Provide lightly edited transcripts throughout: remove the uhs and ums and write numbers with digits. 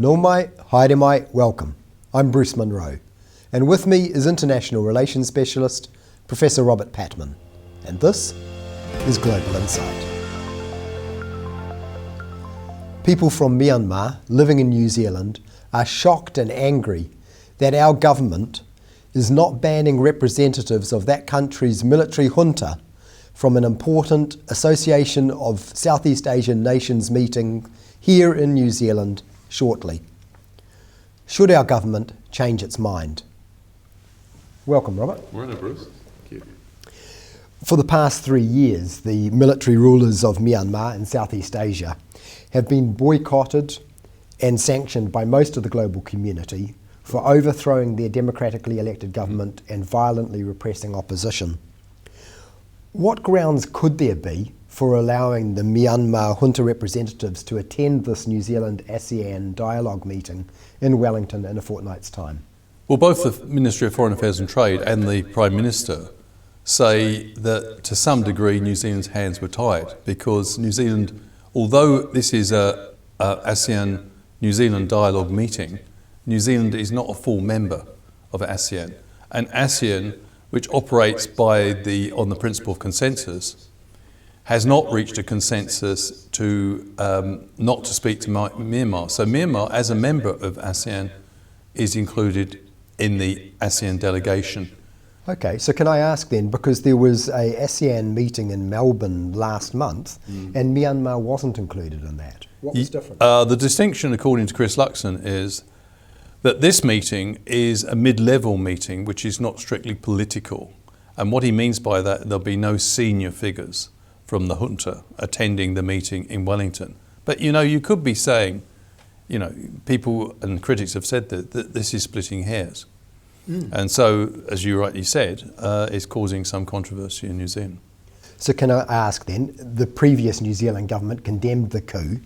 Nō mai, haere mai, welcome. I'm Bruce Munro, and with me is International Relations Specialist, Professor Robert Patman. And this is Global Insight. People from Myanmar living in New Zealand are shocked and angry that our government is not banning representatives of that country's military junta from an important Association of Southeast Asian Nations meeting here in New Zealand shortly. Should our government change its mind? Welcome, Robert. Morning, Bruce. Thank you. For the past 3 years, the military rulers of Myanmar and Southeast Asia have been boycotted and sanctioned by most of the global community for overthrowing their democratically elected government and violently repressing opposition. What grounds could there be for allowing the Myanmar junta representatives to attend this New Zealand ASEAN dialogue meeting in Wellington in a fortnight's time? Well, both the Ministry of Foreign Affairs and Trade and the Prime Minister say that to some degree New Zealand's hands were tied because New Zealand, although this is a ASEAN-New Zealand dialogue meeting, New Zealand is not a full member of ASEAN. And ASEAN, which operates on the principle of consensus, has not reached a consensus to not to speak to Myanmar. So Myanmar, as a member of ASEAN, is included in the ASEAN delegation. Okay, so can I ask then, because there was a ASEAN meeting in Melbourne last month and Myanmar wasn't included in that. What was different? The distinction, according to Chris Luxon, is that this meeting is a mid-level meeting which is not strictly political. And what he means by that, there'll be no senior figures from the junta attending the meeting in Wellington. But you could be saying, people and critics have said that this is splitting hairs. And so, as you rightly said, it's causing some controversy in New Zealand. So can I ask then, the previous New Zealand government condemned the coup.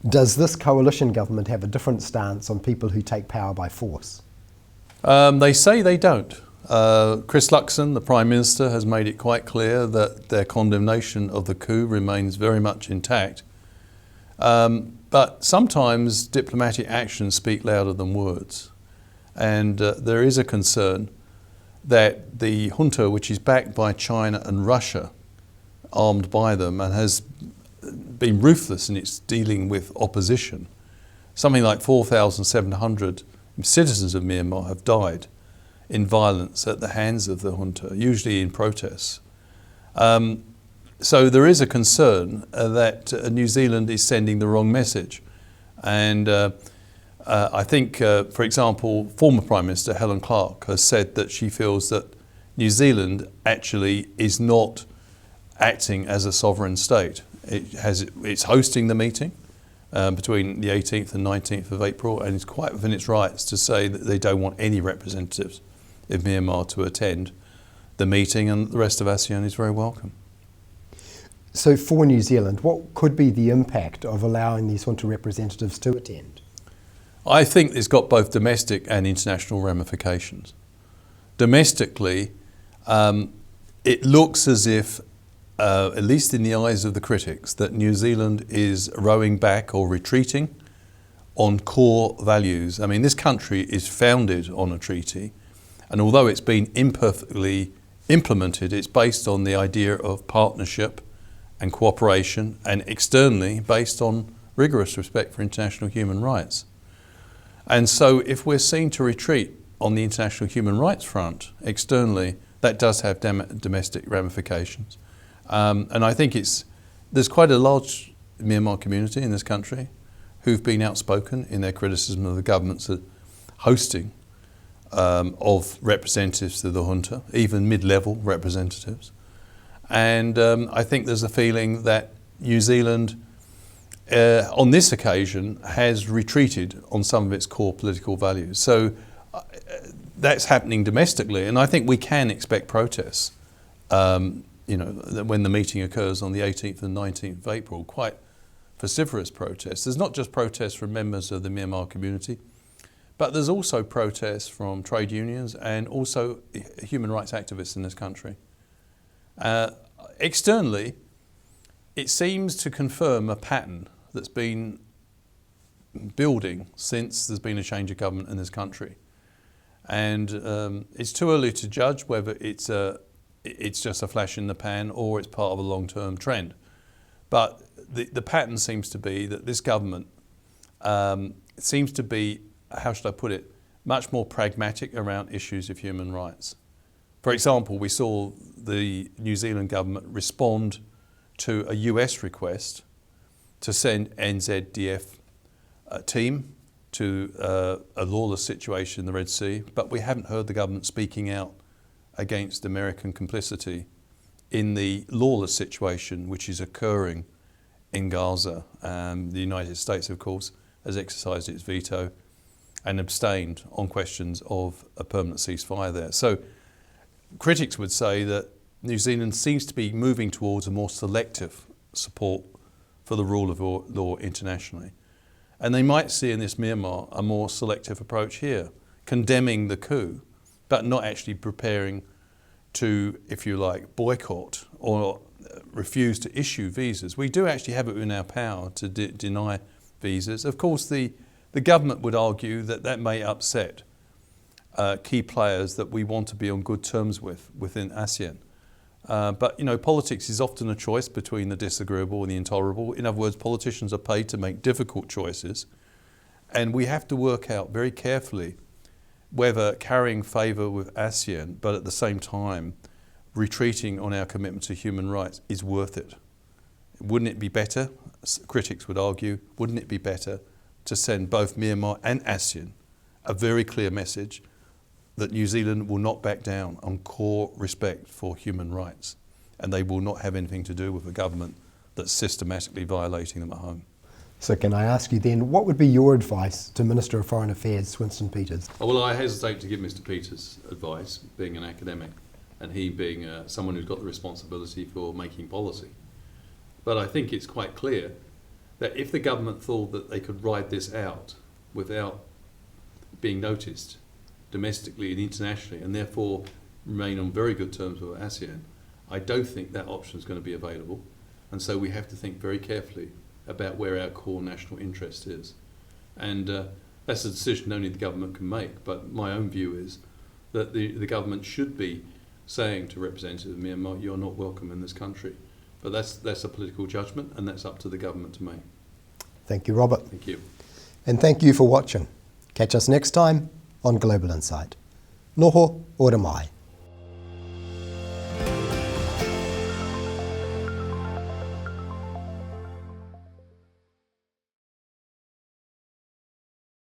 Does this coalition government have a different stance on people who take power by force? They say they don't. Chris Luxon, the Prime Minister, has made it quite clear that their condemnation of the coup remains very much intact. But sometimes diplomatic actions speak louder than words. And there is a concern that the junta, which is backed by China and Russia, armed by them, and has been ruthless in its dealing with opposition. Something like 4,700 citizens of Myanmar have died in violence at the hands of the junta, usually in protests. So there is a concern that New Zealand is sending the wrong message. And I think, for example, former Prime Minister Helen Clark has said that she feels that New Zealand actually is not acting as a sovereign state. It's hosting the meeting between the 18th and 19th of April, and it's quite within its rights to say that they don't want any representatives of Myanmar to attend the meeting, and the rest of ASEAN is very welcome. So for New Zealand, what could be the impact of allowing these junta representatives to attend? I think it's got both domestic and international ramifications. Domestically, it looks as if at least in the eyes of the critics, that New Zealand is rowing back or retreating on core values. I mean, this country is founded on a treaty, and although it's been imperfectly implemented, it's based on the idea of partnership and cooperation, and externally based on rigorous respect for international human rights. And so if we're seen to retreat on the international human rights front externally, that does have domestic ramifications. And I think there's quite a large Myanmar community in this country who've been outspoken in their criticism of the government's hosting of representatives to the junta, even mid-level representatives. And I think there's a feeling that New Zealand, on this occasion, has retreated on some of its core political values. So that's happening domestically, and I think we can expect protests. When the meeting occurs on the 18th and 19th of April, quite vociferous protests. There's not just protests from members of the Myanmar community, but there's also protests from trade unions and also human rights activists in this country. Externally, it seems to confirm a pattern that's been building since there's been a change of government in this country. And it's too early to judge whether it's just a flash in the pan or it's part of a long-term trend. But the pattern seems to be that this government seems to be, how should I put it, much more pragmatic around issues of human rights. For example, we saw the New Zealand government respond to a US request to send NZDF team to a lawless situation in the Red Sea, but we haven't heard the government speaking out against American complicity in the lawless situation which is occurring in Gaza. The United States, of course, has exercised its veto and abstained on questions of a permanent ceasefire there. So critics would say that New Zealand seems to be moving towards a more selective support for the rule of law internationally. And they might see in this Myanmar a more selective approach here, condemning the coup, but not actually preparing to, if you like, boycott or refuse to issue visas. We do actually have it in our power to deny visas. Of course, the government would argue that that may upset key players that we want to be on good terms with within ASEAN. But politics is often a choice between the disagreeable and the intolerable. In other words, politicians are paid to make difficult choices, and we have to work out very carefully whether carrying favour with ASEAN, but at the same time retreating on our commitment to human rights, is worth it. Wouldn't it be better, critics would argue, wouldn't it be better to send both Myanmar and ASEAN a very clear message that New Zealand will not back down on core respect for human rights, and they will not have anything to do with a government that's systematically violating them at home. So can I ask you then, what would be your advice to Minister of Foreign Affairs, Winston Peters? Well, I hesitate to give Mr. Peters advice, being an academic, and he being someone who's got the responsibility for making policy. But I think it's quite clear that if the government thought that they could ride this out without being noticed domestically and internationally, and therefore remain on very good terms with ASEAN, I don't think that option is going to be available. And so we have to think very carefully about where our core national interest is. And that's a decision only the government can make. But my own view is that the government should be saying to representatives of Myanmar, you're not welcome in this country. But that's a political judgment, and that's up to the government to make. Thank you, Robert. Thank you. And thank you for watching. Catch us next time on Global Insight. Noho ora mai.